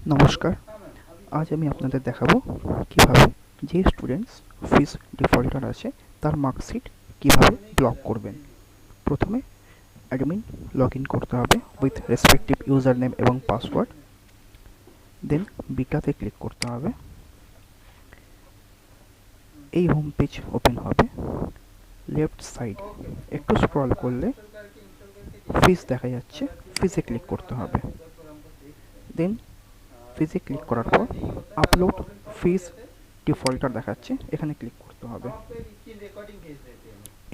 নমস্কার, আজ আমি আপনাদের দেখাবো কিভাবে যে স্টুডেন্টস ফিস ডিফল্টার আছে তার মার্কশিট কিভাবে ব্লক করবেন। প্রথমে অ্যাডমিন লগ ইন করতে হবে উইথ রেসপেক্টিভ ইউজার নেম এবং পাসওয়ার্ড। দেন বিটাতে ক্লিক করতে হবে। এই হোম পেজ ওপেন হবে। লেফট সাইড একটু স্ক্রল করলে ফিস দেখা যাচ্ছে, ফিসে ক্লিক করতে হবে। দেন ফিসে ক্লিক করার পর আপলোড ফিস ডিফল্টার দেখাচ্ছে, এখানে ক্লিক করতে হবে।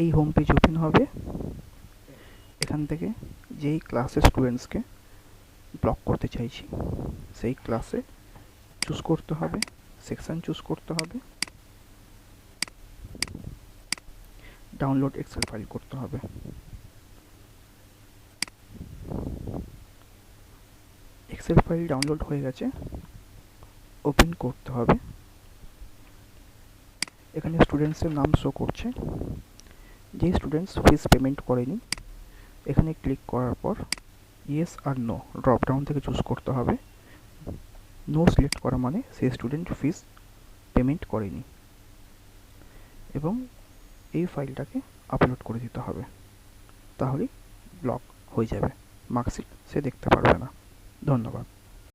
এই হোম পেজ ওপেন হবে। এখান থেকে যেই ক্লাসের স্টুডেন্টসকে ব্লক করতে চাইছি সেই ক্লাসে চুজ করতে হবে, সেকশন চুজ করতে হবে, ডাউনলোড এক্সেল ফাইল করতে হবে। এক্সেল ফাইল ডাউনলোড হয়ে গেছে, ওপেন করতে হবে। এখানে স্টুডেন্টসের নাম শো করছে। যে স্টুডেন্টস ফিস পেমেন্ট করেনি এখানে ক্লিক করার পর ইয়েস আর নো ড্রপ ডাউন থেকে চুজ করতে হবে। নো সিলেক্ট করা মানে সেই স্টুডেন্ট ফিস পেমেন্ট করেনি এবং এই ফাইলটাকে আপলোড করে দিতে হবে, তাহলেই ব্লক হয়ে যাবে, মার্কশিট সে দেখতে পারবে না। ধন্যবাদ।